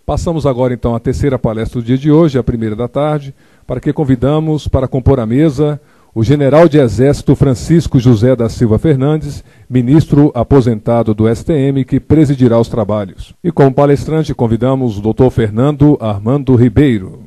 Passamos agora, então, à terceira palestra do dia de hoje, a primeira da tarde, para que convidamos para compor a mesa o general de Exército Francisco José da Silva Fernandes, ministro aposentado do STM, que presidirá os trabalhos. E como palestrante, convidamos o Dr. Fernando Armando Ribeiro.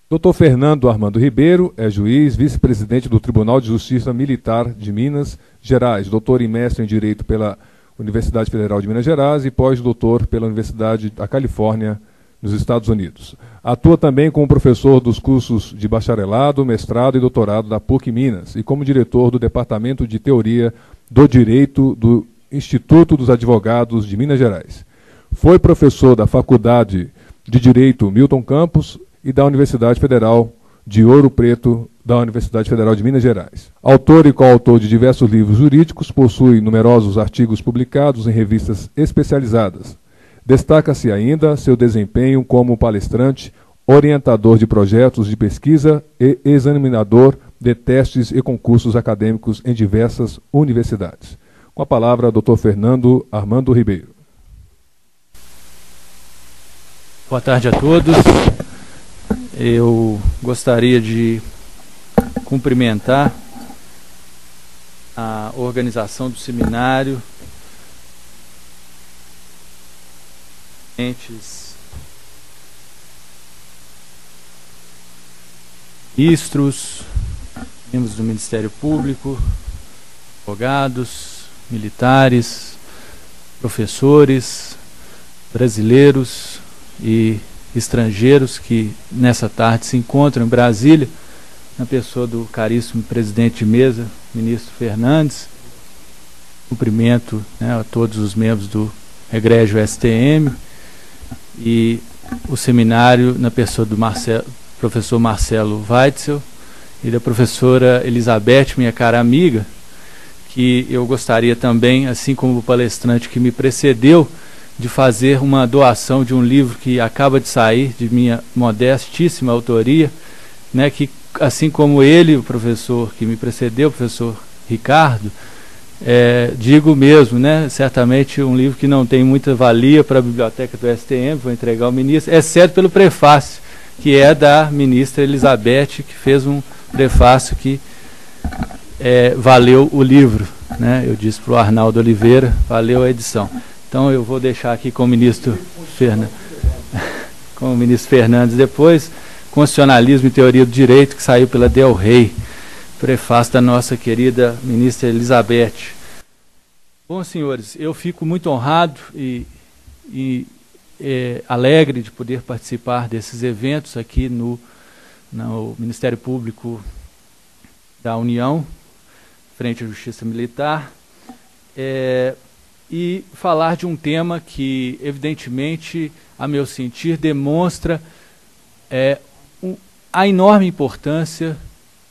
Dr. Fernando Armando Ribeiro é juiz, vice-presidente do Tribunal de Justiça Militar de Minas Gerais, doutor e mestre em Direito pela Universidade Federal de Minas Gerais e pós-doutor pela Universidade da Califórnia, nos Estados Unidos. Atua também como professor dos cursos de bacharelado, mestrado e doutorado da PUC Minas e como diretor do Departamento de Teoria do Direito do Instituto dos Advogados de Minas Gerais. Foi professor da Faculdade de Direito Milton Campos e da Universidade Federal de Ouro Preto, da Universidade Federal de Minas Gerais. Autor e coautor de diversos livros jurídicos, possui numerosos artigos publicados em revistas especializadas. Destaca-se ainda seu desempenho como palestrante, orientador de projetos de pesquisa e examinador de testes e concursos acadêmicos em diversas universidades. Com a palavra, Dr. Fernando Armando Ribeiro. Boa tarde a todos. Eu gostaria de cumprimentar a organização do seminário, ministros, membros do Ministério Público, advogados, militares, professores, brasileiros e estrangeiros que nessa tarde se encontram em Brasília, na pessoa do caríssimo presidente de mesa, ministro Fernandes. Cumprimento, né, a todos os membros do egrégio STM e o seminário na pessoa do professor Marcelo Weitzel e da professora Elizabeth, minha cara amiga, que eu gostaria também, assim como o palestrante que me precedeu, de fazer uma doação de um livro que acaba de sair, de minha modestíssima autoria, né, que assim como ele, o professor que me precedeu, o professor Ricardo, digo mesmo, né, certamente um livro que não tem muita valia para a biblioteca do STM, vou entregar ao ministro, exceto pelo prefácio, que é da ministra Elizabeth, que fez um prefácio que valeu o livro, né, eu disse para o Arnaldo Oliveira, valeu a edição. Então eu vou deixar aqui com o ministro Fernandes depois, Constitucionalismo e Teoria do Direito, que saiu pela Del Rey, prefácio da nossa querida ministra Elizabeth. Bom, senhores, eu fico muito honrado e alegre de poder participar desses eventos aqui no Ministério Público da União, frente à Justiça Militar, e falar de um tema que, evidentemente, a meu sentir, demonstra a enorme importância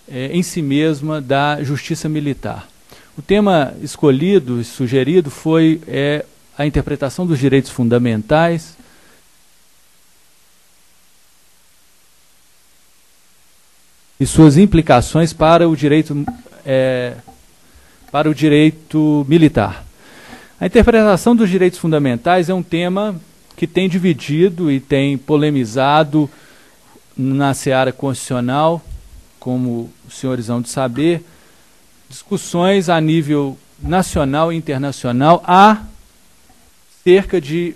em si mesma da justiça militar. O tema escolhido e sugerido foi a interpretação dos direitos fundamentais e suas implicações para o direito militar. A interpretação dos direitos fundamentais é um tema que tem dividido e tem polemizado na seara constitucional, como os senhores hão de saber, discussões a nível nacional e internacional há cerca de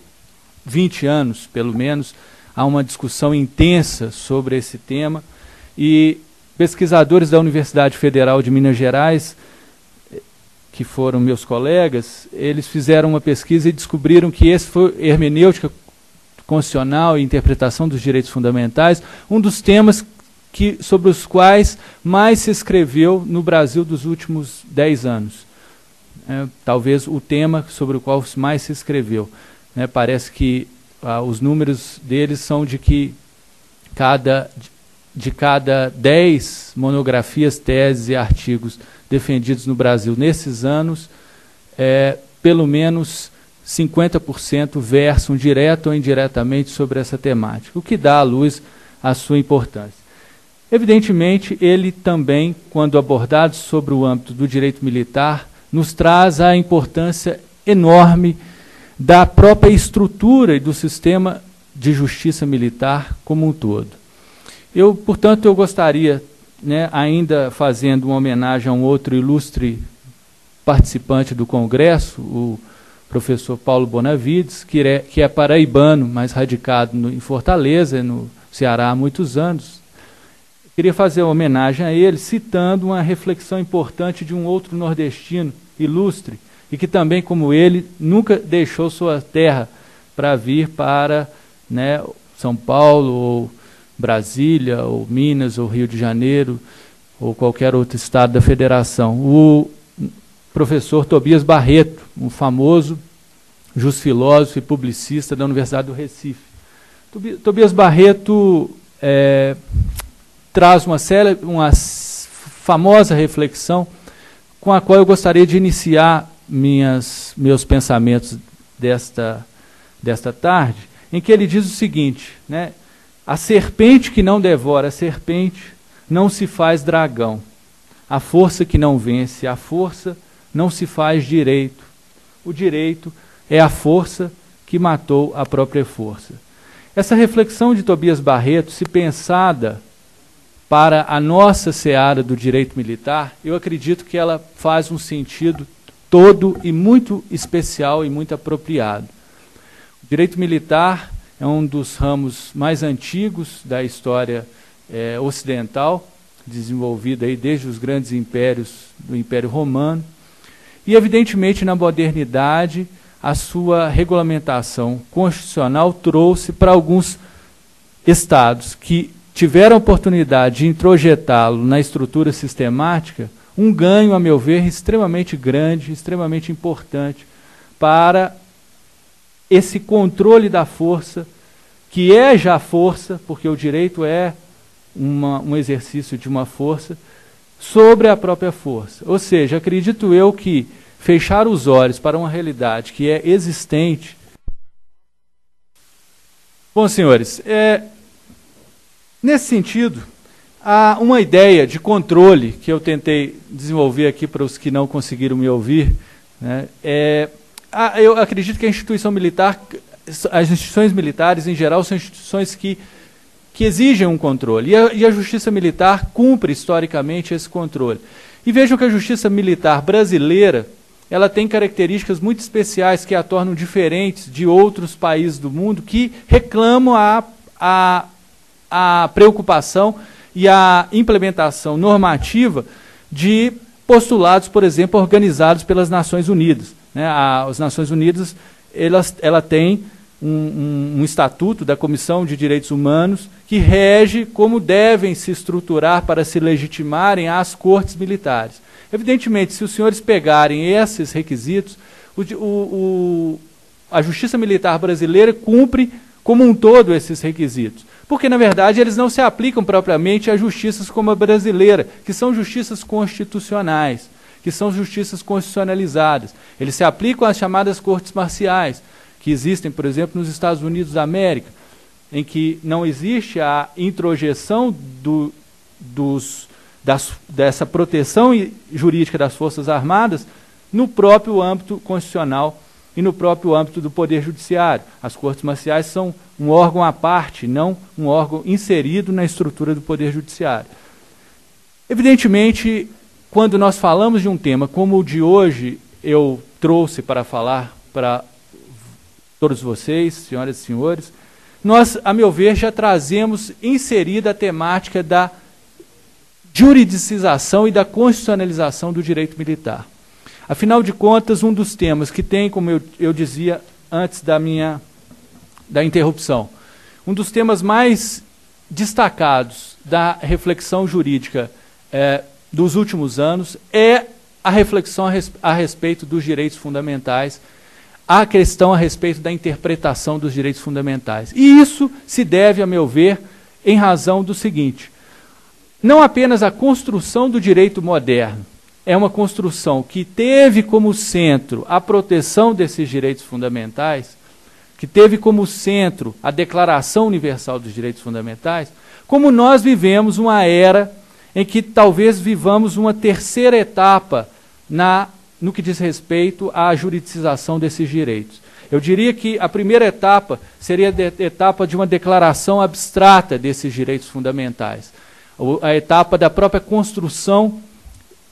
20 anos, pelo menos, há uma discussão intensa sobre esse tema e pesquisadores da Universidade Federal de Minas Gerais, que foram meus colegas, eles fizeram uma pesquisa e descobriram que esse foi hermenêutica constitucional e interpretação dos direitos fundamentais, um dos temas sobre os quais mais se escreveu no Brasil dos últimos 10 anos. Talvez o tema sobre o qual mais se escreveu. Parece que os números deles são de que de cada 10 monografias, teses e artigos defendidos no Brasil nesses anos, pelo menos 50% versam direto ou indiretamente sobre essa temática, o que dá à luz a sua importância. Evidentemente, ele também, quando abordado sobre o âmbito do direito militar, nos traz a importância enorme da própria estrutura e do sistema de justiça militar como um todo. Portanto, eu gostaria, né, ainda fazendo uma homenagem a um outro ilustre participante do Congresso, o professor Paulo Bonavides, que é paraibano, mas radicado em Fortaleza, no Ceará há muitos anos. Queria fazer uma homenagem a ele, citando uma reflexão importante de um outro nordestino ilustre, e que também, como ele, nunca deixou sua terra para vir para, né, São Paulo, ou Brasília, ou Minas, ou Rio de Janeiro, ou qualquer outro estado da federação. O professor Tobias Barreto, um famoso jusfilósofo e publicista da Universidade do Recife. Tobias Barreto traz uma famosa reflexão com a qual eu gostaria de iniciar meus pensamentos desta tarde, em que ele diz o seguinte, né? A serpente que não devora a serpente não se faz dragão. A força que não vence a força não se faz direito. O direito é a força que matou a própria força. Essa reflexão de Tobias Barreto, se pensada para a nossa seara do direito militar, eu acredito que ela faz um sentido todo e muito especial e muito apropriado. O direito militar é um dos ramos mais antigos da história ocidental, desenvolvido aí desde os grandes impérios do Império Romano, e evidentemente na modernidade a sua regulamentação constitucional trouxe para alguns estados que tiveram a oportunidade de introjetá-lo na estrutura sistemática, um ganho, a meu ver, extremamente grande, extremamente importante para esse controle da força, que é já força, porque o direito é um exercício de uma força, sobre a própria força. Ou seja, acredito eu que fechar os olhos para uma realidade que é existente. Bom, senhores, nesse sentido, há uma ideia de controle que eu tentei desenvolver aqui para os que não conseguiram me ouvir, né? Eu acredito que a instituição militar, as instituições militares em geral, são instituições que exigem um controle. E a justiça militar cumpre historicamente esse controle. E vejam que a justiça militar brasileira, ela tem características muito especiais que a tornam diferentes de outros países do mundo que reclamam a preocupação e a implementação normativa de postulados, por exemplo, organizados pelas Nações Unidas, né? As Nações Unidas, ela tem um estatuto da Comissão de Direitos Humanos que rege como devem se estruturar para se legitimarem as cortes militares. Evidentemente, se os senhores pegarem esses requisitos, a justiça militar brasileira cumpre como um todo esses requisitos, porque, na verdade, eles não se aplicam propriamente a justiças como a brasileira, que são justiças constitucionais, que são justiças constitucionalizadas. Eles se aplicam às chamadas cortes marciais, que existem, por exemplo, nos Estados Unidos da América, em que não existe a introjeção dessa proteção jurídica das Forças Armadas no próprio âmbito constitucional e no próprio âmbito do Poder Judiciário. As cortes marciais são um órgão à parte, não um órgão inserido na estrutura do Poder Judiciário. Evidentemente, quando nós falamos de um tema como o de hoje, eu trouxe para falar para todos vocês, senhoras e senhores, nós, a meu ver, já trazemos inserida a temática da juridicização e da constitucionalização do direito militar. Afinal de contas, um dos temas que tem, como eu dizia antes da interrupção, um dos temas mais destacados da reflexão jurídica dos últimos anos é a reflexão a respeito dos direitos fundamentais, a questão a respeito da interpretação dos direitos fundamentais. E isso se deve, a meu ver, em razão do seguinte: não apenas a construção do direito moderno é uma construção que teve como centro a proteção desses direitos fundamentais, que teve como centro a Declaração Universal dos Direitos Fundamentais, como nós vivemos uma era em que talvez vivamos uma terceira etapa no que diz respeito à juridicização desses direitos. Eu diria que a primeira etapa seria a etapa de uma declaração abstrata desses direitos fundamentais, a etapa da própria construção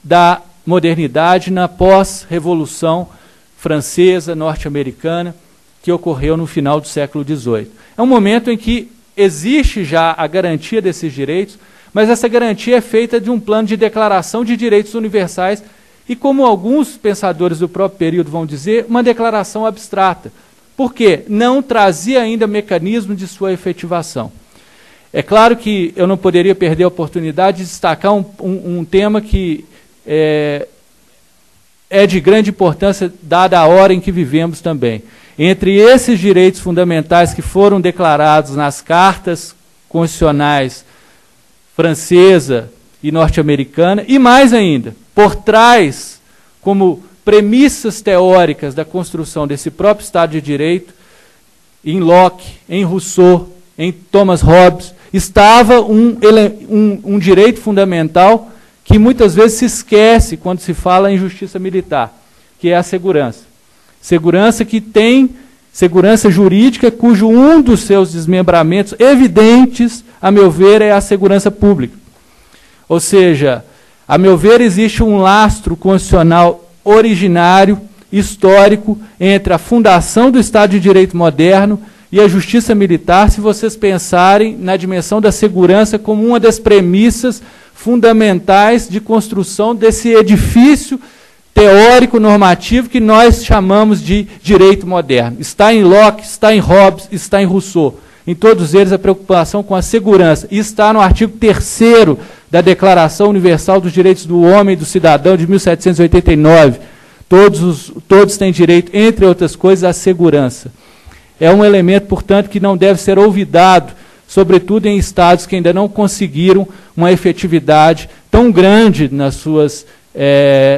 da modernidade na pós-revolução francesa, norte-americana, que ocorreu no final do século XVIII. É um momento em que existe já a garantia desses direitos, mas essa garantia é feita de um plano de declaração de direitos universais e, como alguns pensadores do próprio período vão dizer, uma declaração abstrata. Por quê? Não trazia ainda mecanismo de sua efetivação. É claro que eu não poderia perder a oportunidade de destacar um tema que é de grande importância, dada a hora em que vivemos também. Entre esses direitos fundamentais que foram declarados nas cartas constitucionais francesa e norte-americana, e mais ainda, por trás, como premissas teóricas da construção desse próprio Estado de Direito, em Locke, em Rousseau, em Thomas Hobbes, estava um direito fundamental que muitas vezes se esquece quando se fala em justiça militar, que é a segurança. Segurança que tem segurança jurídica, cujo um dos seus desmembramentos evidentes, a meu ver, é a segurança pública. Ou seja, a meu ver, existe um lastro constitucional originário, histórico, entre a fundação do Estado de Direito moderno e a justiça militar, se vocês pensarem na dimensão da segurança como uma das premissas fundamentais de construção desse edifício teórico normativo que nós chamamos de direito moderno. Está em Locke, está em Hobbes, está em Rousseau. Em todos eles a preocupação com a segurança. E está no artigo 3º da Declaração Universal dos Direitos do Homem e do Cidadão de 1789. Todos têm direito, entre outras coisas, à segurança. É um elemento, portanto, que não deve ser olvidado, sobretudo em estados que ainda não conseguiram uma efetividade tão grande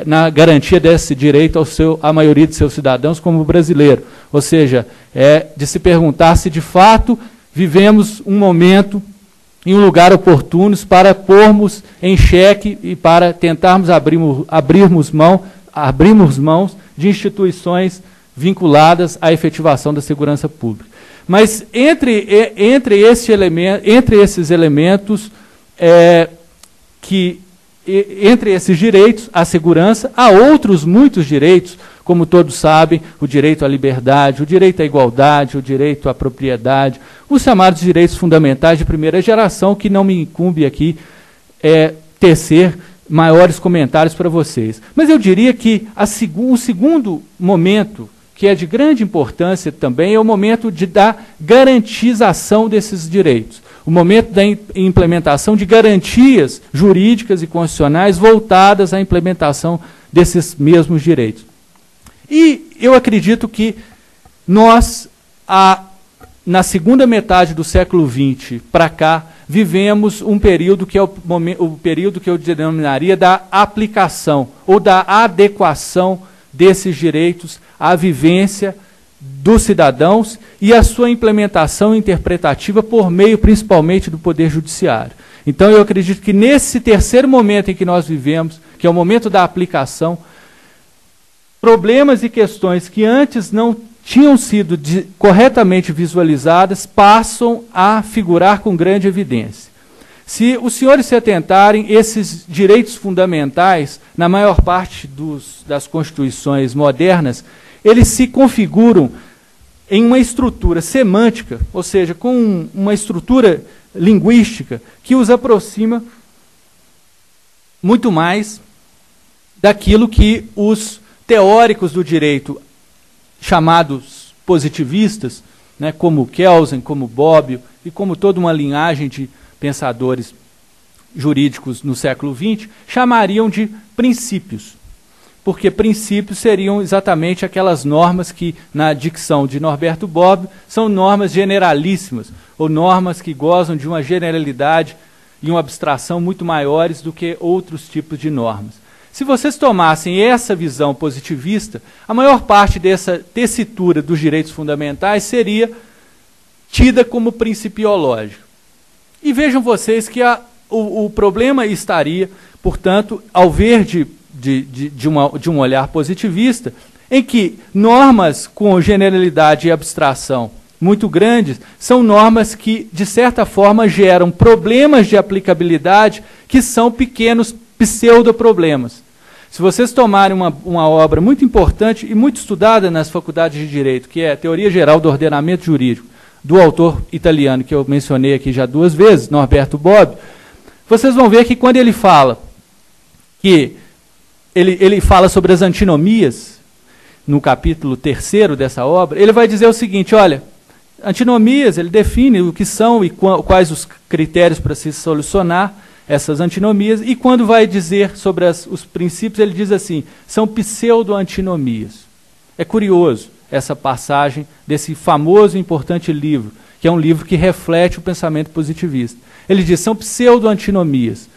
na garantia desse direito à maioria de seus cidadãos, como o brasileiro. Ou seja, é de se perguntar se de fato vivemos um momento em um lugar oportuno para pormos em xeque e para tentarmos abrirmos mãos de instituições vinculadas à efetivação da segurança pública. Mas entre esses elementos, entre esses direitos, a segurança, há outros muitos direitos, como todos sabem, o direito à liberdade, o direito à igualdade, o direito à propriedade, os chamados direitos fundamentais de primeira geração, que não me incumbe aqui tecer maiores comentários para vocês. Mas eu diria que o segundo momento, que é de grande importância também, é o momento da garantização desses direitos. O momento da implementação de garantias jurídicas e constitucionais voltadas à implementação desses mesmos direitos. E eu acredito que nós, na segunda metade do século XX para cá, vivemos um período que é o período que eu denominaria da aplicação ou da adequação desses direitos à vivência dos cidadãos e a sua implementação interpretativa por meio, principalmente, do Poder Judiciário. Então, eu acredito que nesse terceiro momento em que nós vivemos, que é o momento da aplicação, problemas e questões que antes não tinham sido corretamente visualizadas passam a figurar com grande evidência. Se os senhores se atentarem, esses direitos fundamentais, na maior parte das constituições modernas, eles se configuram em uma estrutura semântica, ou seja, com uma estrutura linguística que os aproxima muito mais daquilo que os teóricos do direito, chamados positivistas, né, como Kelsen, como Bobbio, e como toda uma linhagem de pensadores jurídicos no século XX, chamariam de princípios. Porque princípios seriam exatamente aquelas normas que, na dicção de Norberto Bobbio, são normas generalíssimas, ou normas que gozam de uma generalidade e uma abstração muito maiores do que outros tipos de normas. Se vocês tomassem essa visão positivista, a maior parte dessa tessitura dos direitos fundamentais seria tida como principiológica. E vejam vocês que o problema estaria, portanto, ao ver de um olhar positivista, em que normas com generalidade e abstração muito grandes são normas que, de certa forma, geram problemas de aplicabilidade que são pequenos pseudo-problemas. Se vocês tomarem uma obra muito importante e muito estudada nas faculdades de Direito, que é a Teoria Geral do Ordenamento Jurídico, do autor italiano que eu mencionei aqui já 2 vezes, Norberto Bobbio, vocês vão ver que quando ele fala ele fala sobre as antinomias, no capítulo 3º dessa obra, ele vai dizer o seguinte, olha, antinomias, ele define o que são e quais os critérios para se solucionar essas antinomias, e quando vai dizer sobre os princípios, ele diz assim, são pseudo-antinomias. É curioso essa passagem desse famoso e importante livro, que é um livro que reflete o pensamento positivista. Ele diz, são pseudo-antinomias.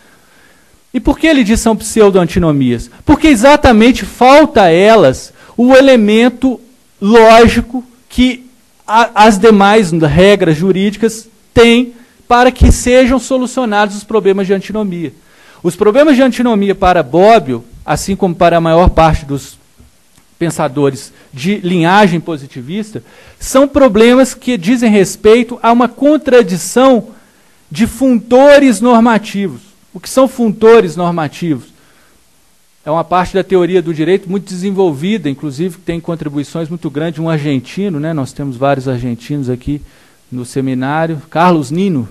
E por que ele diz são pseudo-antinomias? Porque exatamente falta a elas o elemento lógico que as demais regras jurídicas têm para que sejam solucionados os problemas de antinomia. Os problemas de antinomia para Bobbio, assim como para a maior parte dos pensadores de linhagem positivista, são problemas que dizem respeito a uma contradição de funtores normativos. O que são funtores normativos? É uma parte da teoria do direito muito desenvolvida, inclusive tem contribuições muito grandes de um argentino, né? Nós temos vários argentinos aqui no seminário, Carlos Nino,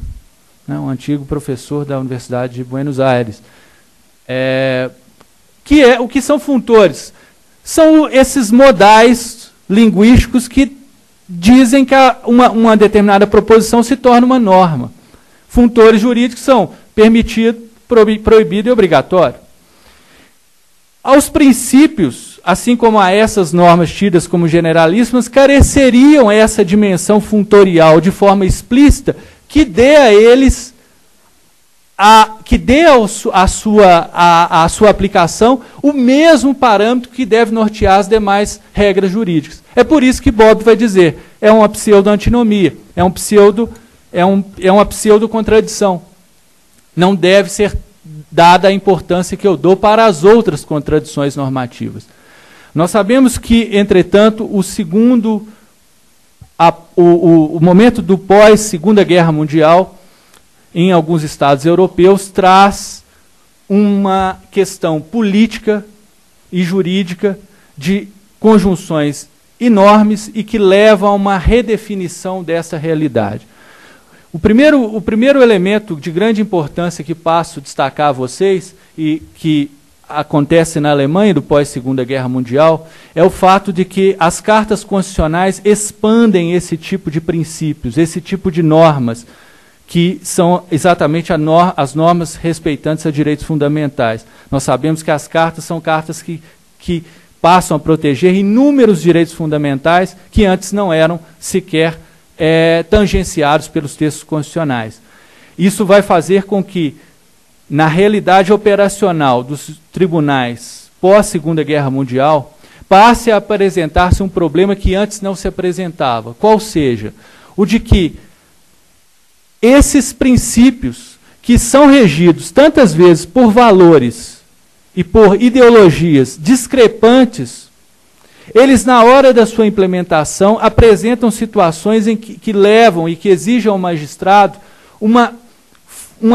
né? Um antigo professor da Universidade de Buenos Aires. O que são funtores? São esses modais linguísticos que dizem que uma determinada proposição se torna uma norma. Funtores jurídicos são permitido, proibido e obrigatório. Aos princípios, assim como a essas normas tidas como generalíssimas, careceriam essa dimensão funtorial de forma explícita que dê a eles, que dê à sua aplicação o mesmo parâmetro que deve nortear as demais regras jurídicas. É por isso que Bobbio vai dizer, é uma pseudo-antinomia, é uma pseudo-contradição. Não deve ser dada a importância que eu dou para as outras contradições normativas. Nós sabemos que, entretanto, o momento do pós-Segunda Guerra Mundial, em alguns estados europeus, traz uma questão política e jurídica de conjunções enormes e que leva a uma redefinição dessa realidade. O primeiro elemento de grande importância que passo a destacar a vocês, e que acontece na Alemanha do pós-Segunda Guerra Mundial, é o fato de que as cartas constitucionais expandem esse tipo de princípios, esse tipo de normas, que são exatamente as normas respeitantes a direitos fundamentais. Nós sabemos que as cartas são cartas que passam a proteger inúmeros direitos fundamentais que antes não eram sequer tangenciados pelos textos constitucionais. Isso vai fazer com que, na realidade operacional dos tribunais pós-Segunda Guerra Mundial, passe a apresentar-se um problema que antes não se apresentava, qual seja, o de que esses princípios, que são regidos tantas vezes por valores e por ideologias discrepantes, eles, na hora da sua implementação, apresentam situações em que levam e que exigem ao magistrado uma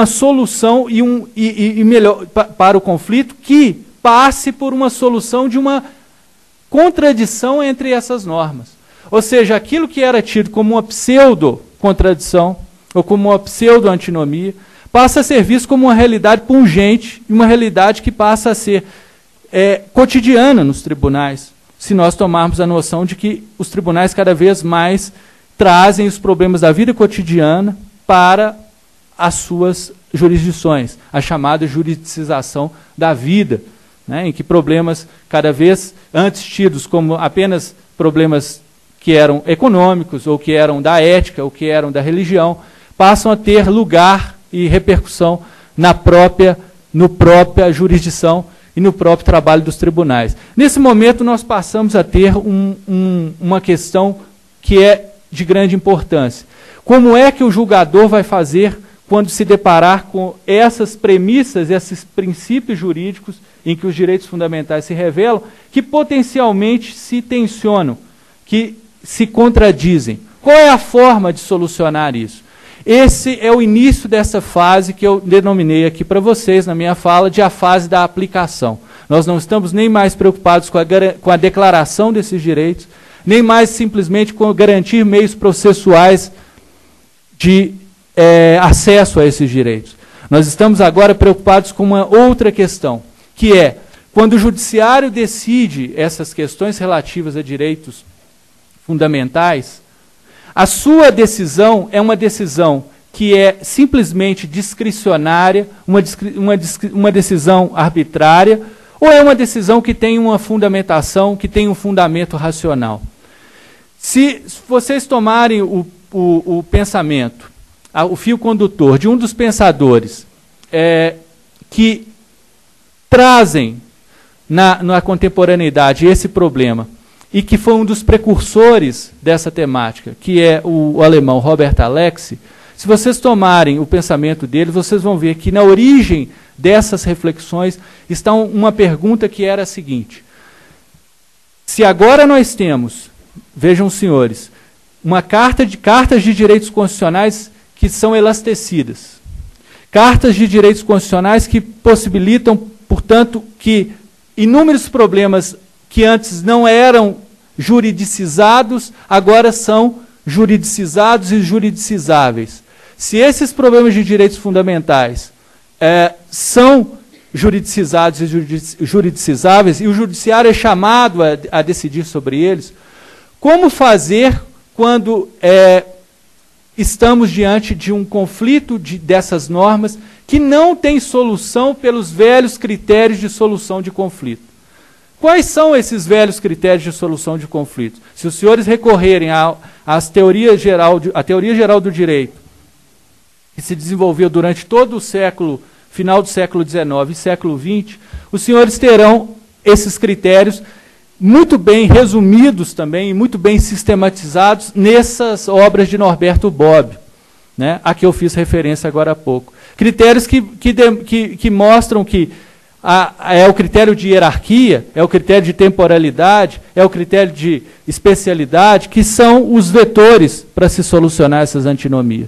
solução e melhor para o conflito que passe por uma solução de uma contradição entre essas normas. Ou seja, aquilo que era tido como uma pseudo-contradição ou como uma pseudo-antinomia passa a ser visto como uma realidade pungente e uma realidade que passa a ser cotidiana nos tribunais, se nós tomarmos a noção de que os tribunais cada vez mais trazem os problemas da vida cotidiana para as suas jurisdições, a chamada juridicização da vida, né, em que problemas cada vez antes tidos como apenas problemas que eram econômicos, ou que eram da ética, ou que eram da religião, passam a ter lugar e repercussão na própria jurisdição e no próprio trabalho dos tribunais. Nesse momento, nós passamos a ter uma questão que é de grande importância. Como é que o julgador vai fazer quando se deparar com essas premissas, esses princípios jurídicos em que os direitos fundamentais se revelam, que potencialmente se tensionam, que se contradizem. Qual é a forma de solucionar isso? Esse é o início dessa fase que eu denominei aqui para vocês, na minha fala, de a fase da aplicação. Nós não estamos nem mais preocupados com a declaração desses direitos, nem mais simplesmente com garantir meios processuais de acesso a esses direitos. Nós estamos agora preocupados com uma outra questão, que é, quando o judiciário decide essas questões relativas a direitos fundamentais, a sua decisão é uma decisão que é simplesmente discricionária, uma decisão arbitrária, ou é uma decisão que tem uma fundamentação, que tem um fundamento racional. Se vocês tomarem o pensamento, o fio condutor de um dos pensadores que trazem na contemporaneidade esse problema, e que foi um dos precursores dessa temática, que é o alemão Robert Alexy, se vocês tomarem o pensamento dele, vocês vão ver que na origem dessas reflexões está uma pergunta que era a seguinte: se agora nós temos, vejam senhores, cartas de direitos constitucionais que são elastecidas, cartas de direitos constitucionais que possibilitam, portanto, que inúmeros problemas que antes não eram juridicizados, agora são juridicizados e juridicizáveis. Se esses problemas de direitos fundamentais são juridicizados e juridicizáveis, e o judiciário é chamado a decidir sobre eles, como fazer quando estamos diante de um conflito dessas normas que não tem solução pelos velhos critérios de solução de conflito? Quais são esses velhos critérios de solução de conflitos? Se os senhores recorrerem à teoria geral do direito, que se desenvolveu durante todo o século, final do século XIX e século XX, os senhores terão esses critérios muito bem resumidos também, muito bem sistematizados nessas obras de Norberto Bobbio, né, a que eu fiz referência agora há pouco. Critérios que mostram que é o critério de hierarquia, é o critério de temporalidade, é o critério de especialidade, que são os vetores para se solucionar essas antinomias.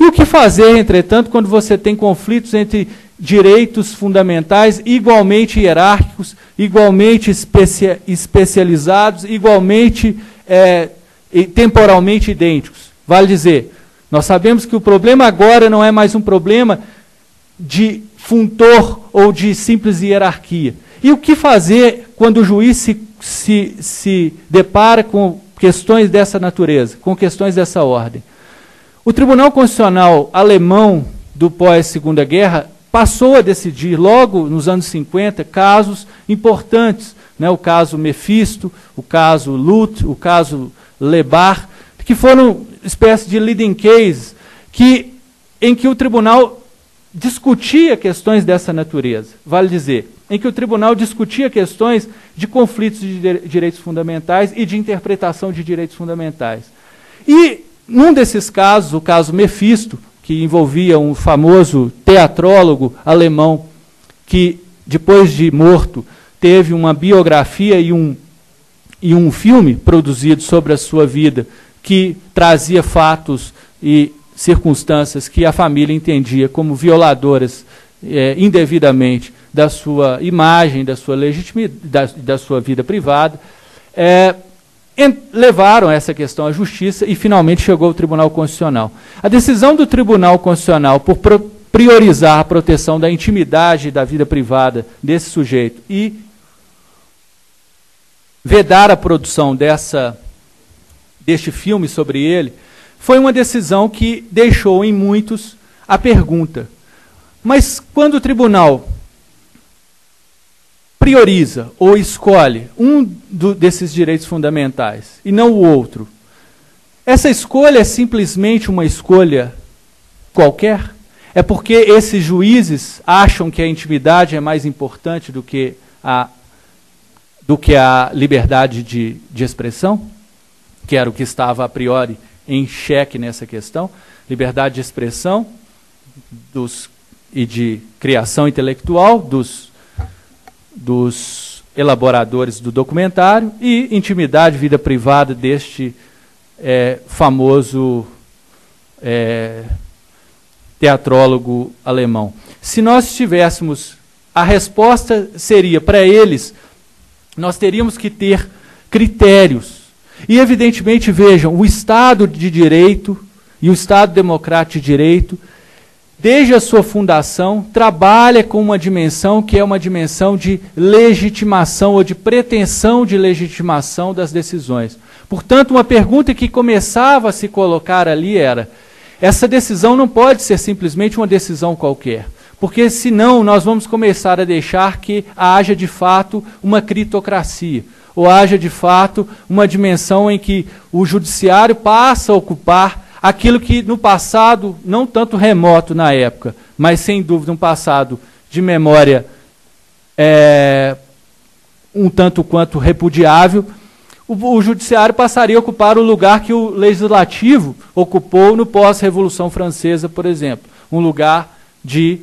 E o que fazer, entretanto, quando você tem conflitos entre direitos fundamentais igualmente hierárquicos, igualmente especializados, igualmente temporalmente idênticos? Vale dizer, nós sabemos que o problema agora não é mais um problema de funtor ou de simples hierarquia. E o que fazer quando o juiz se depara com questões dessa natureza, com questões dessa ordem? O Tribunal Constitucional alemão do pós-Segunda Guerra passou a decidir, logo nos anos 50, casos importantes, né, o caso Mephisto, o caso Luth, o caso Lebar, que foram espécie de leading cases, em que o tribunal discutia questões dessa natureza, vale dizer, em que o tribunal discutia questões de conflitos de direitos fundamentais e de interpretação de direitos fundamentais. E, num desses casos, o caso Mephisto, que envolvia um famoso teatrólogo alemão, que, depois de morto, teve uma biografia e um filme produzido sobre a sua vida, que trazia fatos e circunstâncias que a família entendia como violadoras indevidamente da sua imagem, da sua legitimidade, da sua vida privada, levaram essa questão à justiça e finalmente chegou ao Tribunal Constitucional. A decisão do Tribunal Constitucional por priorizar a proteção da intimidade e da vida privada desse sujeito e vedar a produção deste filme sobre ele, foi uma decisão que deixou em muitos a pergunta: mas quando o tribunal prioriza ou escolhe desses direitos fundamentais e não o outro, essa escolha é simplesmente uma escolha qualquer? É porque esses juízes acham que a intimidade é mais importante do que a liberdade de expressão, que era o que estava a priori em xeque nessa questão? Liberdade de expressão, e de criação intelectual dos elaboradores do documentário, e intimidade, vida privada deste famoso teatrólogo alemão. Se nós tivéssemos, a resposta seria, para eles, nós teríamos que ter critérios. E, evidentemente, vejam, o Estado de Direito e o Estado Democrático de Direito, desde a sua fundação, trabalha com uma dimensão que é uma dimensão de legitimação ou de pretensão de legitimação das decisões. Portanto, uma pergunta que começava a se colocar ali era: essa decisão não pode ser simplesmente uma decisão qualquer, porque senão nós vamos começar a deixar que haja de fato uma critocracia, ou haja de fato uma dimensão em que o judiciário passa a ocupar aquilo que no passado, não tanto remoto na época, mas sem dúvida um passado de memória um tanto quanto repudiável, o judiciário passaria a ocupar o lugar que o legislativo ocupou no pós-Revolução Francesa, por exemplo. Um lugar de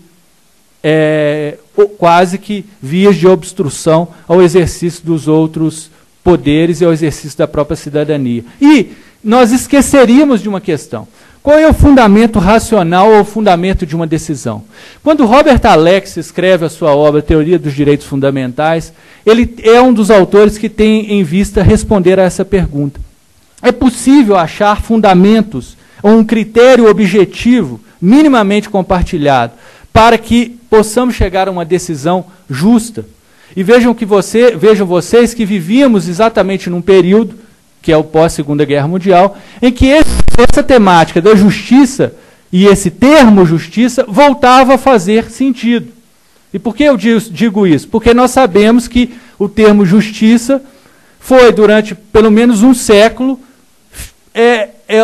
quase que vias de obstrução ao exercício dos outros poderes e ao exercício da própria cidadania. E nós esqueceríamos de uma questão. Qual é o fundamento racional ou o fundamento de uma decisão? Quando Robert Alex escreve a sua obra Teoria dos Direitos Fundamentais, ele é um dos autores que tem em vista responder a essa pergunta. É possível achar fundamentos ou um critério objetivo minimamente compartilhado para que possamos chegar a uma decisão justa? E vejam vocês que vivíamos exatamente num período, que é o pós-Segunda Guerra Mundial, em que essa temática da justiça e esse termo justiça voltava a fazer sentido. E por que eu digo isso? Porque nós sabemos que o termo justiça foi, durante pelo menos um século,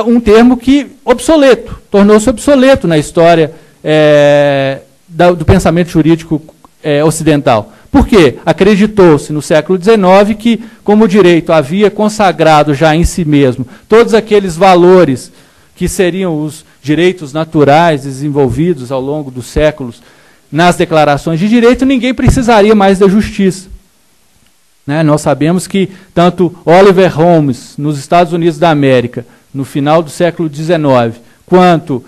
um termo que tornou-se obsoleto na história do pensamento jurídico ocidental. Por quê? Acreditou-se no século XIX que, como o direito havia consagrado já em si mesmo todos aqueles valores que seriam os direitos naturais desenvolvidos ao longo dos séculos nas declarações de direito, ninguém precisaria mais da justiça. Nós sabemos que tanto Oliver Holmes, nos Estados Unidos da América, no final do século XIX, quanto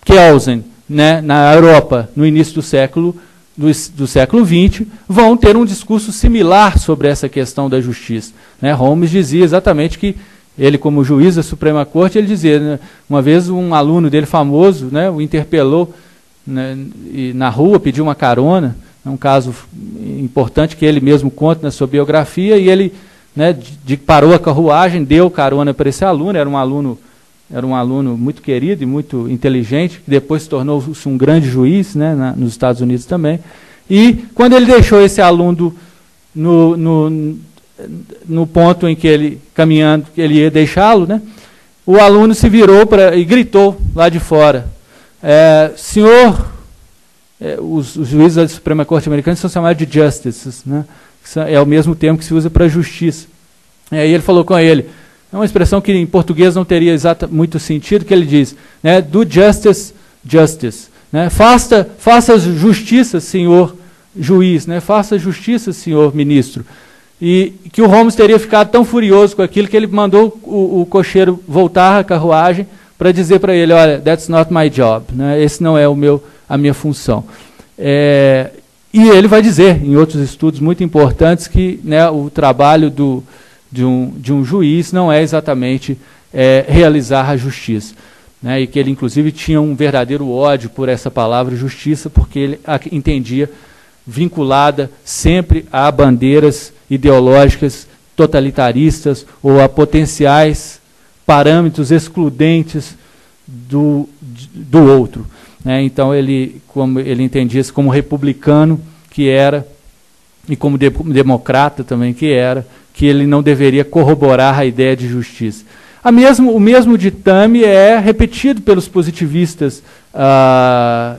Kelsen, na Europa, no início do século XX, vão ter um discurso similar sobre essa questão da justiça. Holmes dizia exatamente que ele, como juiz da Suprema Corte, ele dizia, uma vez um aluno dele famoso, o interpelou e na rua, pediu uma carona, um caso importante que ele mesmo conta na sua biografia, e ele parou a carruagem, deu carona para esse aluno, era um aluno muito querido e muito inteligente, que depois tornou-se um grande juiz, nos Estados Unidos também. E quando ele deixou esse aluno no ponto em que ele, caminhando, ele ia deixá-lo, o aluno se virou e gritou lá de fora: senhor, os juízes da Suprema Corte Americana são chamados de justices, é o mesmo termo que se usa para justiça. E aí ele falou com ele, é uma expressão que em português não teria muito sentido, que ele diz, do justice, justice. Faça justiça, senhor juiz, faça justiça, senhor ministro. E que o Holmes teria ficado tão furioso com aquilo que ele mandou o cocheiro voltar à carruagem para dizer para ele: olha, that's not my job, esse não é a minha função. E ele vai dizer, em outros estudos muito importantes, que o trabalho de um juiz não é exatamente realizar a justiça. E que ele, inclusive, tinha um verdadeiro ódio por essa palavra justiça, porque ele a entendia vinculada sempre a bandeiras ideológicas totalitaristas ou a potenciais parâmetros excludentes do outro. Então, como ele entendia-se como republicano que era, e como democrata também que era, que ele não deveria corroborar a ideia de justiça. O mesmo ditame é repetido pelos positivistas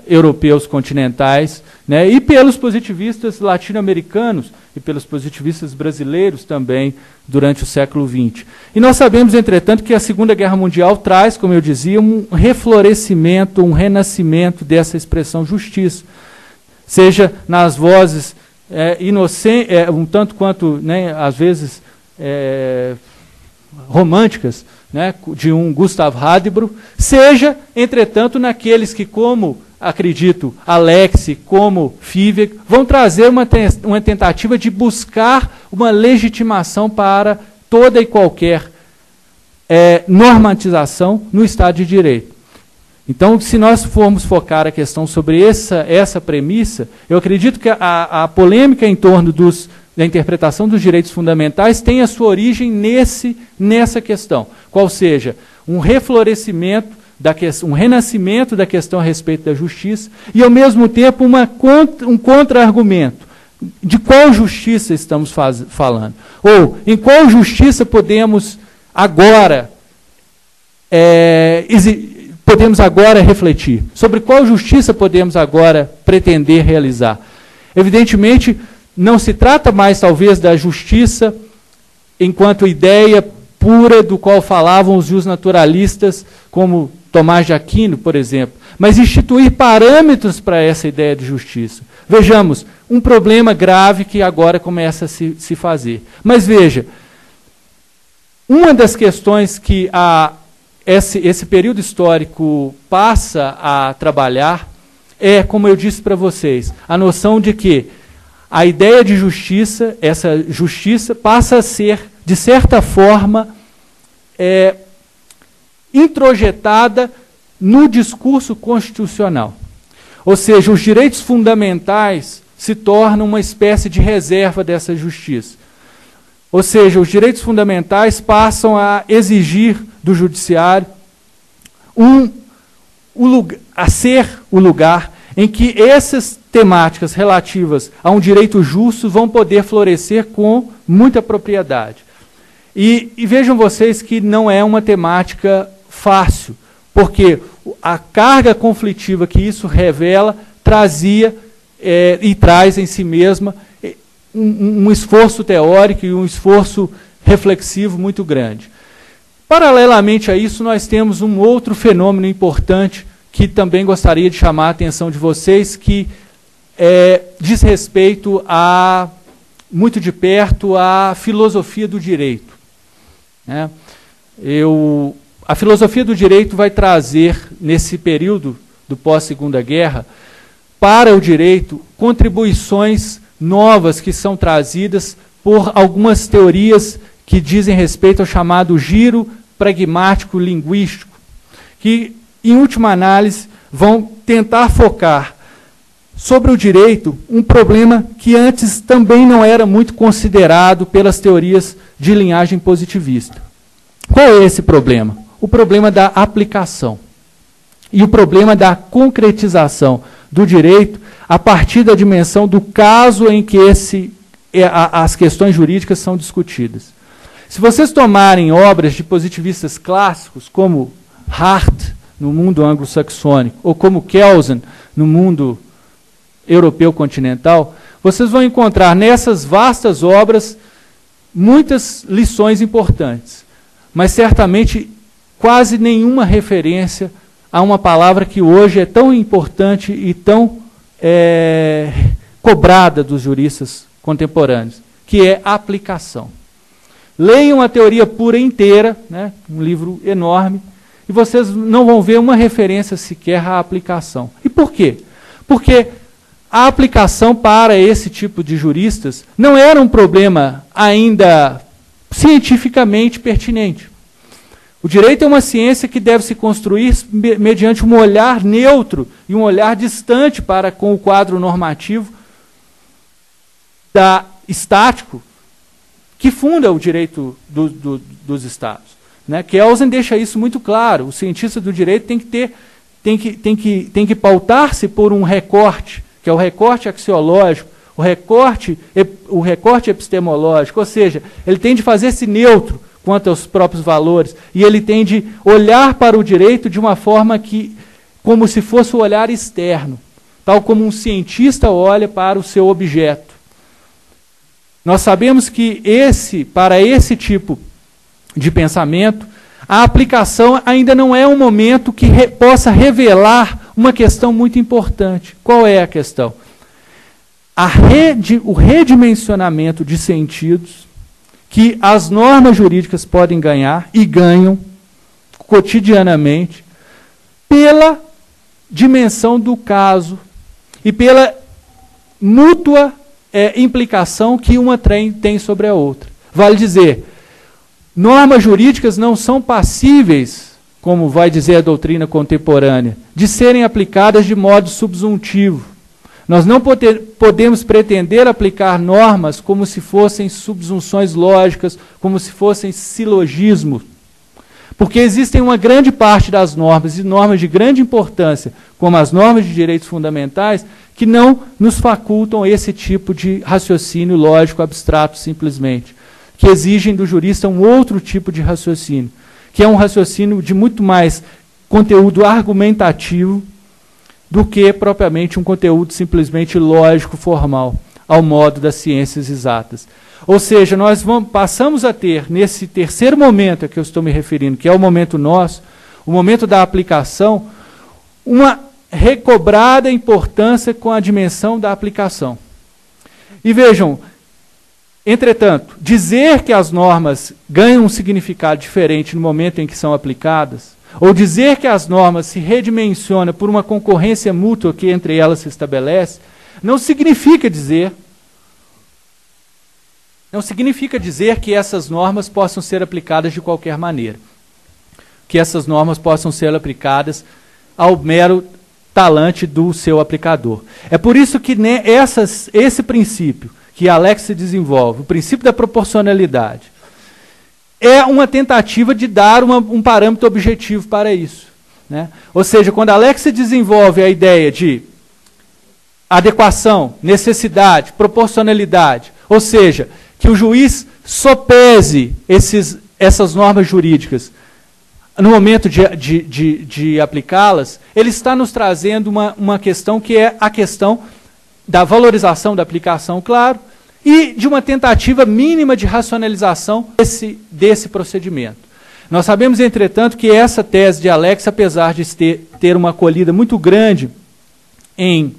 europeus continentais, né, e pelos positivistas latino-americanos e pelos positivistas brasileiros também durante o século XX. E nós sabemos, entretanto, que a Segunda Guerra Mundial traz, como eu dizia, um reflorescimento, um renascimento dessa expressão justiça, seja nas vozes um tanto quanto, né, às vezes, românticas, né, de um Gustav Hadebro, seja, entretanto, naqueles que, como, acredito, Alexi, como Fivek, vão trazer uma tentativa de buscar uma legitimação para toda e qualquer normatização no Estado de Direito. Então, se nós formos focar a questão sobre essa premissa, eu acredito que a polêmica em torno da interpretação dos direitos fundamentais tem a sua origem nessa questão, qual seja um reflorescimento, um renascimento da questão a respeito da justiça e, ao mesmo tempo, um contra-argumento. De qual justiça estamos falando? Ou em qual justiça podemos agora refletir? Sobre qual justiça podemos agora pretender realizar? Evidentemente, não se trata mais, talvez, da justiça enquanto ideia pura do qual falavam os justnaturalistas, como Tomás de Aquino, por exemplo, mas instituir parâmetros para essa ideia de justiça. Vejamos, um problema grave que agora começa a se fazer. Mas veja, uma das questões que esse período histórico passa a trabalhar é, como eu disse para vocês, a noção de que a ideia de justiça, essa justiça, passa a ser, de certa forma, introjetada no discurso constitucional. Ou seja, os direitos fundamentais se tornam uma espécie de reserva dessa justiça. Ou seja, os direitos fundamentais passam a exigir do judiciário a ser o lugar em que essas temáticas relativas a um direito justo vão poder florescer com muita propriedade. E vejam vocês que não é uma temática fácil, porque a carga conflitiva que isso revela trazia e traz em si mesma um esforço teórico e um esforço reflexivo muito grande. Paralelamente a isso, nós temos um outro fenômeno importante que também gostaria de chamar a atenção de vocês, que diz respeito muito de perto à filosofia do direito. Né? A filosofia do direito vai trazer, nesse período do pós-Segunda Guerra, para o direito, contribuições novas que são trazidas por algumas teorias que dizem respeito ao chamado giro pragmático linguístico, que, em última análise, vão tentar focar sobre o direito um problema que antes também não era muito considerado pelas teorias de linhagem positivista. Qual é esse problema? O problema da aplicação e o problema da concretização do direito a partir da dimensão do caso em que as questões jurídicas são discutidas. Se vocês tomarem obras de positivistas clássicos, como Hart, no mundo anglo-saxônico, ou como Kelsen, no mundo europeu continental, vocês vão encontrar nessas vastas obras muitas lições importantes, mas certamente quase nenhuma referência a uma palavra que hoje é tão importante e tão cobrada dos juristas contemporâneos, que é a aplicação. Leiam a teoria pura inteira, né, um livro enorme, e vocês não vão ver uma referência sequer à aplicação. E por quê? Porque a aplicação para esse tipo de juristas não era um problema ainda cientificamente pertinente. O direito é uma ciência que deve se construir mediante um olhar neutro e um olhar distante para com o quadro normativo estático que funda o direito dos Estados. Né? Kelsen deixa isso muito claro. O cientista do direito tem que pautar-se por um recorte, que é o recorte axiológico, o recorte epistemológico, ou seja, ele tem de fazer-se neutro quanto aos próprios valores, e ele tem de olhar para o direito de uma forma que, como se fosse o olhar externo, tal como um cientista olha para o seu objeto. Nós sabemos que para esse tipo de pensamento, a aplicação ainda não é um momento que possa revelar uma questão muito importante. Qual é a questão? O redimensionamento de sentidos que as normas jurídicas podem ganhar e ganham cotidianamente pela dimensão do caso e pela mútua implicação que uma tem sobre a outra. Vale dizer, normas jurídicas não são passíveis, como vai dizer a doutrina contemporânea, de serem aplicadas de modo subsuntivo. Nós não podemos pretender aplicar normas como se fossem subsunções lógicas, como se fossem silogismos. Porque existem uma grande parte das normas, e normas de grande importância, como as normas de direitos fundamentais, que não nos facultam esse tipo de raciocínio lógico abstrato simplesmente, que exigem do jurista um outro tipo de raciocínio, que é um raciocínio de muito mais conteúdo argumentativo do que propriamente um conteúdo simplesmente lógico, formal, ao modo das ciências exatas. Ou seja, nós passamos a ter, nesse terceiro momento a que eu estou me referindo, que é o momento nosso, o momento da aplicação, uma recobrada importância com a dimensão da aplicação. E vejam, entretanto, dizer que as normas ganham um significado diferente no momento em que são aplicadas, ou dizer que as normas se redimensionam por uma concorrência mútua que entre elas se estabelece, não significa dizer que essas normas possam ser aplicadas de qualquer maneira, que essas normas possam ser aplicadas ao mero talante do seu aplicador. É por isso que esse princípio que a Alexa desenvolve, o princípio da proporcionalidade, é uma tentativa de dar um parâmetro objetivo para isso, né? Ou seja, quando a Alexa desenvolve a ideia de adequação, necessidade, proporcionalidade, ou seja, que o juiz sopese essas normas jurídicas no momento de aplicá-las, ele está nos trazendo uma questão que é a questão da valorização da aplicação, claro, e de uma tentativa mínima de racionalização desse procedimento. Nós sabemos, entretanto, que essa tese de Alexa, apesar de ter uma acolhida muito grande em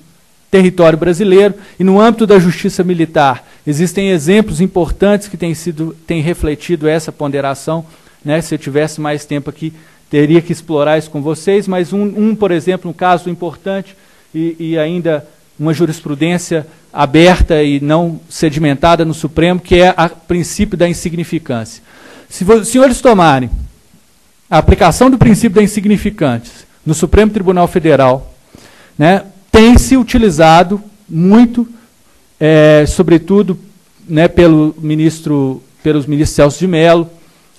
território brasileiro e no âmbito da justiça militar, existem exemplos importantes que têm refletido essa ponderação, né? Se eu tivesse mais tempo aqui, teria que explorar isso com vocês, mas por exemplo, um caso importante e ainda uma jurisprudência aberta e não sedimentada no Supremo, que é o princípio da insignificância. Se os senhores tomarem a aplicação do princípio da insignificância no Supremo Tribunal Federal, né, tem-se utilizado muito, sobretudo, né, pelos ministros Celso de Mello,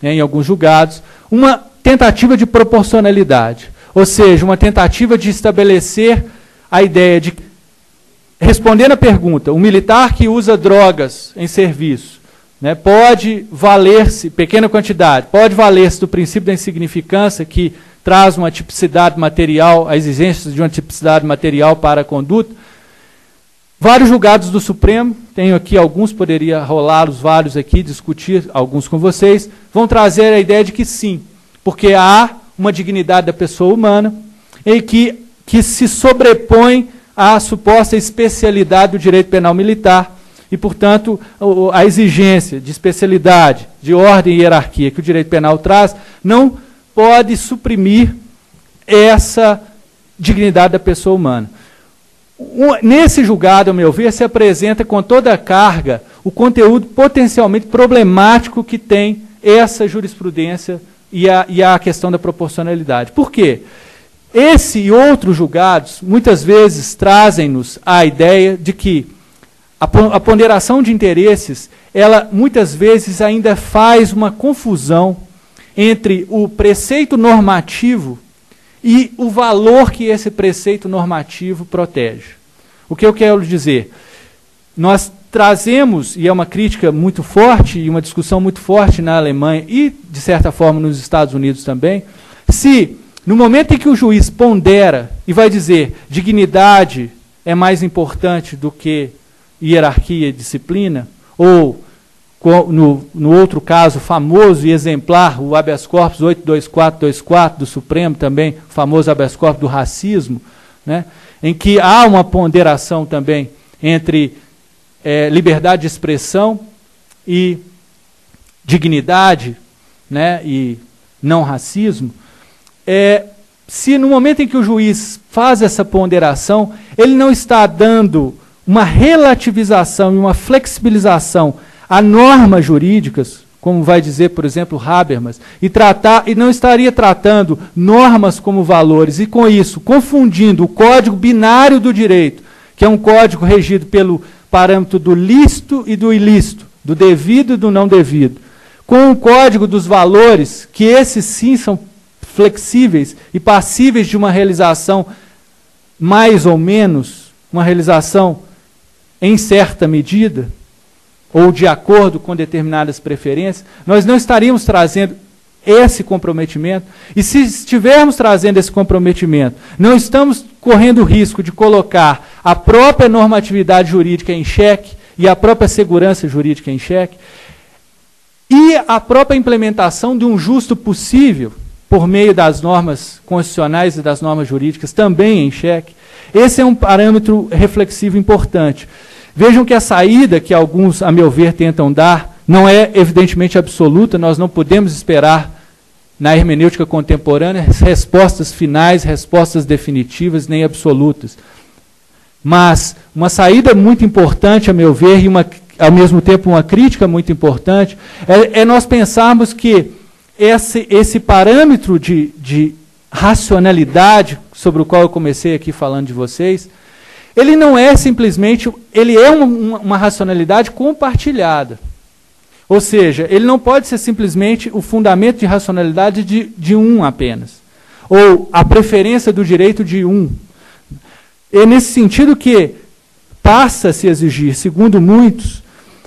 né, em alguns julgados, uma tentativa de proporcionalidade, ou seja, uma tentativa de estabelecer a ideia de, respondendo à pergunta, um militar que usa drogas em serviço, né, pode valer-se, pequena quantidade, pode valer-se do princípio da insignificância, que traz uma tipicidade material, a exigência de uma tipicidade material para a conduta. Vários julgados do Supremo, tenho aqui alguns, poderia rolar os vários aqui, discutir alguns com vocês, vão trazer a ideia de que sim, porque há uma dignidade da pessoa humana e que se sobrepõe à suposta especialidade do direito penal militar e, portanto, a exigência de especialidade, de ordem e hierarquia que o direito penal traz, não pode suprimir essa dignidade da pessoa humana. Nesse julgado, ao meu ver, se apresenta com toda a carga o conteúdo potencialmente problemático que tem essa jurisprudência e a questão da proporcionalidade. Por quê? Esse e outros julgados, muitas vezes, trazem-nos a ideia de que a ponderação de interesses, ela muitas vezes ainda faz uma confusão entre o preceito normativo e o valor que esse preceito normativo protege. O que eu quero dizer? Nós trazemos, e é uma crítica muito forte, e uma discussão muito forte na Alemanha e, de certa forma, nos Estados Unidos também, se, no momento em que o juiz pondera e vai dizer dignidade é mais importante do que hierarquia e disciplina, ou, no outro caso famoso e exemplar, o habeas corpus 82424 do Supremo também, o famoso habeas corpus do racismo, né, em que há uma ponderação também entre liberdade de expressão e dignidade, né, e não racismo, se no momento em que o juiz faz essa ponderação, ele não está dando uma relativização e uma flexibilização a normas jurídicas, como vai dizer, por exemplo, Habermas, e não estaria tratando normas como valores, e com isso, confundindo o código binário do direito, que é um código regido pelo parâmetro do lícito e do ilícito, do devido e do não devido, com o código dos valores, que esses sim são flexíveis e passíveis de uma realização mais ou menos, uma realização em certa medida, ou de acordo com determinadas preferências, nós não estaríamos trazendo esse comprometimento, e se estivermos trazendo esse comprometimento, não estamos correndo o risco de colocar a própria normatividade jurídica em xeque e a própria segurança jurídica em xeque, e a própria implementação de um justo possível, por meio das normas constitucionais e das normas jurídicas, também em xeque. Esse é um parâmetro reflexivo importante. Vejam que a saída que alguns, a meu ver, tentam dar, não é evidentemente absoluta, nós não podemos esperar na hermenêutica contemporânea respostas finais, respostas definitivas, nem absolutas. Mas uma saída muito importante, a meu ver, e ao mesmo tempo uma crítica muito importante, é nós pensarmos que esse parâmetro de racionalidade, sobre o qual eu comecei aqui falando de vocês, ele não é simplesmente, ele é uma racionalidade compartilhada. Ou seja, ele não pode ser simplesmente o fundamento de racionalidade de um apenas, ou a preferência do direito de um. É nesse sentido que passa a se exigir, segundo muitos,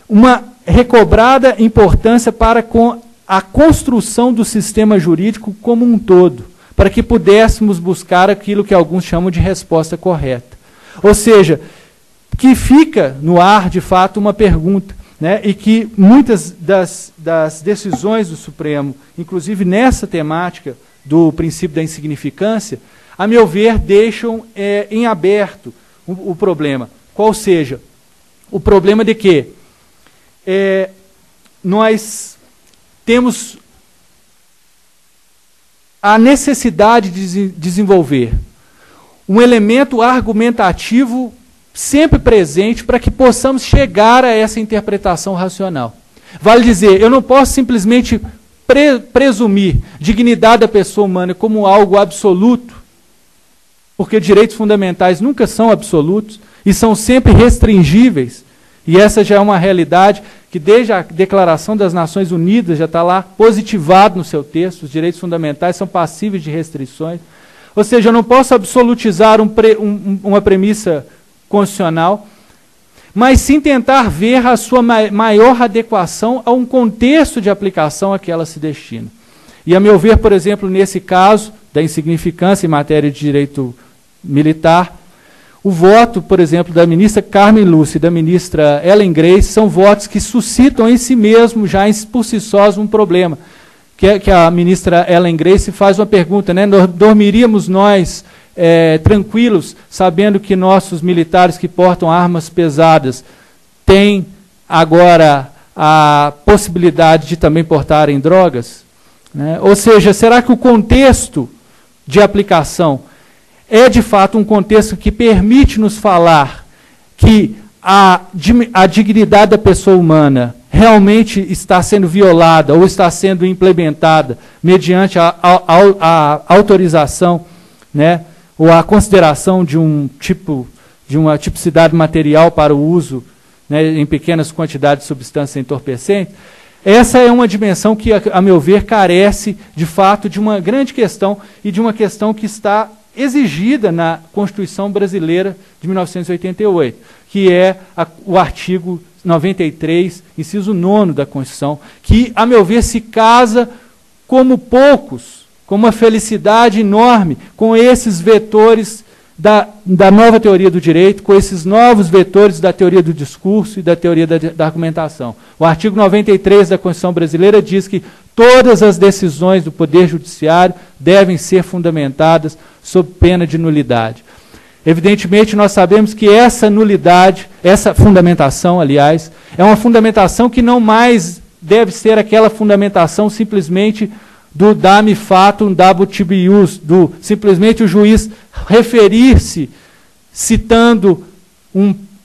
uma recobrada importância para com a construção do sistema jurídico como um todo, para que pudéssemos buscar aquilo que alguns chamam de resposta correta. Ou seja, que fica no ar, de fato, uma pergunta, né, e que muitas das decisões do Supremo, inclusive nessa temática do princípio da insignificância, a meu ver, deixam em aberto o problema. Qual seja? O problema de que nós temos a necessidade de desenvolver um elemento argumentativo sempre presente para que possamos chegar a essa interpretação racional. Vale dizer, eu não posso simplesmente presumir dignidade da pessoa humana como algo absoluto, porque direitos fundamentais nunca são absolutos e são sempre restringíveis, e essa já é uma realidade que desde a Declaração das Nações Unidas já está lá positivado no seu texto, os direitos fundamentais são passíveis de restrições. Ou seja, eu não posso absolutizar uma premissa constitucional, mas sim tentar ver a sua maior adequação a um contexto de aplicação a que ela se destina. E, a meu ver, por exemplo, nesse caso da insignificância em matéria de direito militar, o voto, por exemplo, da ministra Carmen Lúcia e da ministra Ellen Grace são votos que suscitam em si mesmo, já por si sós, um problema. Que a ministra Ellen Grace faz uma pergunta, né? Dormiríamos nós tranquilos, sabendo que nossos militares que portam armas pesadas têm agora a possibilidade de também portarem drogas? Né? Ou seja, será que o contexto de aplicação é de fato um contexto que permite nos falar que a dignidade da pessoa humana realmente está sendo violada ou está sendo implementada mediante a autorização, né, ou a consideração de uma tipicidade material para o uso, né, em pequenas quantidades de substâncias entorpecentes? Essa é uma dimensão que, a meu ver, carece, de fato, de uma grande questão e de uma questão que está exigida na Constituição Brasileira de 1988, que é o artigo 93, inciso 9 da Constituição, que, a meu ver, se casa como poucos, com uma felicidade enorme, com esses vetores da nova teoria do direito, com esses novos vetores da teoria do discurso e da teoria da argumentação. O artigo 93 da Constituição brasileira diz que todas as decisões do Poder Judiciário devem ser fundamentadas sob pena de nulidade. Evidentemente, nós sabemos que essa nulidade, essa fundamentação, aliás, é uma fundamentação que não mais deve ser aquela fundamentação simplesmente do dame fatum dabut ius, do simplesmente o juiz referir-se citando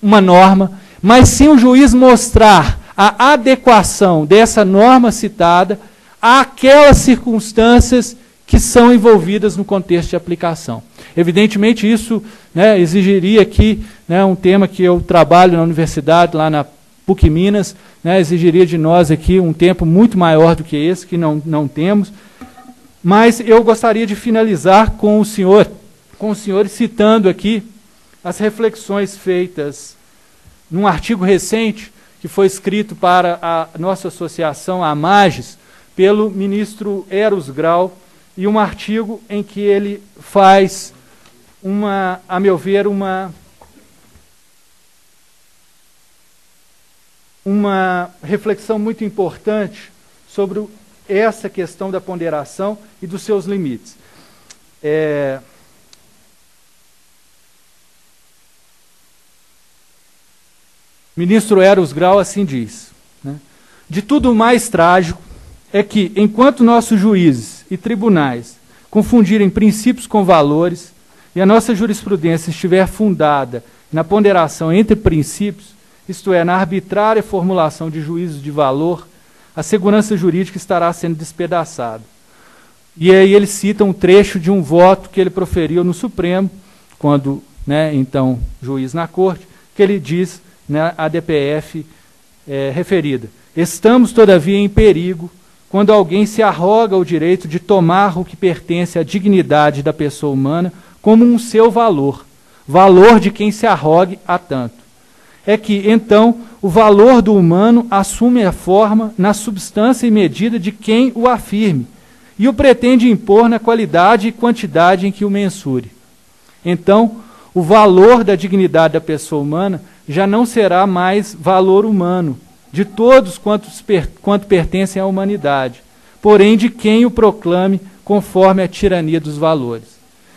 uma norma, mas sim o juiz mostrar a adequação dessa norma citada àquelas circunstâncias que são envolvidas no contexto de aplicação. Evidentemente, isso, né, exigiria aqui, né, um tema que eu trabalho na universidade, lá na PUC Minas, né, exigiria de nós aqui um tempo muito maior do que esse, que não temos. Mas eu gostaria de finalizar com os senhores citando aqui as reflexões feitas num artigo recente que foi escrito para a nossa associação, a AMAGES, pelo ministro Eros Grau, e um artigo em que ele faz, a meu ver, uma reflexão muito importante sobre essa questão da ponderação e dos seus limites. O ministro Eros Grau assim diz, né? De tudo mais trágico é que, enquanto nossos juízes e tribunais confundirem princípios com valores e a nossa jurisprudência estiver fundada na ponderação entre princípios, isto é, na arbitrária formulação de juízos de valor, a segurança jurídica estará sendo despedaçada. E aí ele cita um trecho de um voto que ele proferiu no Supremo, quando, né, então, juiz na Corte, que ele diz, né, a DPF referida: estamos, todavia, em perigo quando alguém se arroga o direito de tomar o que pertence à dignidade da pessoa humana como um seu valor, valor de quem se arrogue a tanto. É que, então, o valor do humano assume a forma na substância e medida de quem o afirme, e o pretende impor na qualidade e quantidade em que o mensure. Então, o valor da dignidade da pessoa humana já não será mais valor humano, de todos quanto pertencem à humanidade, porém de quem o proclame conforme a tirania dos valores.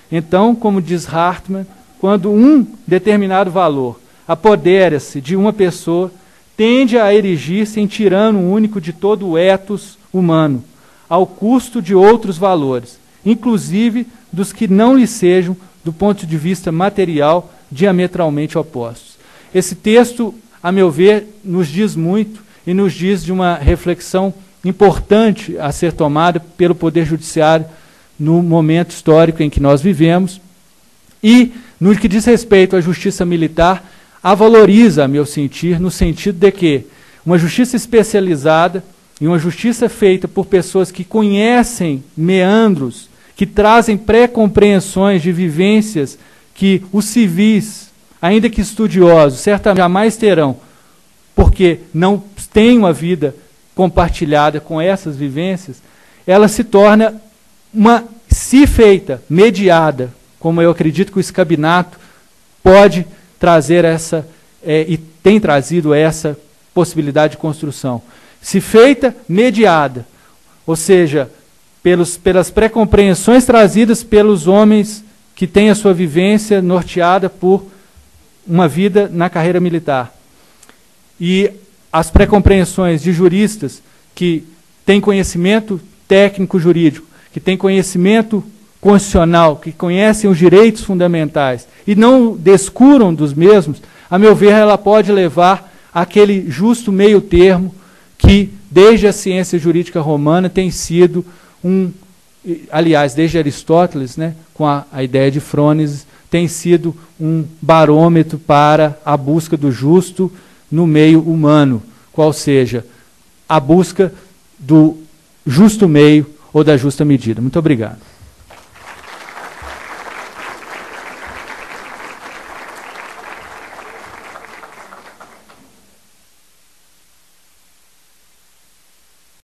Então, como diz Hartmann, quando um determinado valor apodera-se de uma pessoa, tende a erigir-se em tirano único de todo o ethos humano, ao custo de outros valores, inclusive dos que não lhe sejam, do ponto de vista material, diametralmente opostos. Esse texto, a meu ver, nos diz muito e nos diz de uma reflexão importante a ser tomada pelo Poder Judiciário no momento histórico em que nós vivemos, e, no que diz respeito à justiça militar, a valoriza, a meu sentir, no sentido de que uma justiça especializada e uma justiça feita por pessoas que conhecem meandros, que trazem pré-compreensões de vivências que os civis, ainda que estudiosos, certamente jamais terão, porque não têm uma vida compartilhada com essas vivências, ela se torna se feita, mediada, como eu acredito que o escabinato pode trazer essa, e tem trazido essa possibilidade de construção. Se feita, mediada, ou seja, pelas pré-compreensões trazidas pelos homens que têm a sua vivência norteada por uma vida na carreira militar. E as pré-compreensões de juristas que têm conhecimento técnico-jurídico, que têm conhecimento constitucional, que conhecem os direitos fundamentais e não descuram dos mesmos, a meu ver, ela pode levar àquele justo meio termo que, desde a ciência jurídica romana, tem sido aliás, desde Aristóteles, né, com a ideia de Frônides, tem sido um barômetro para a busca do justo no meio humano, qual seja a busca do justo meio ou da justa medida. Muito obrigado.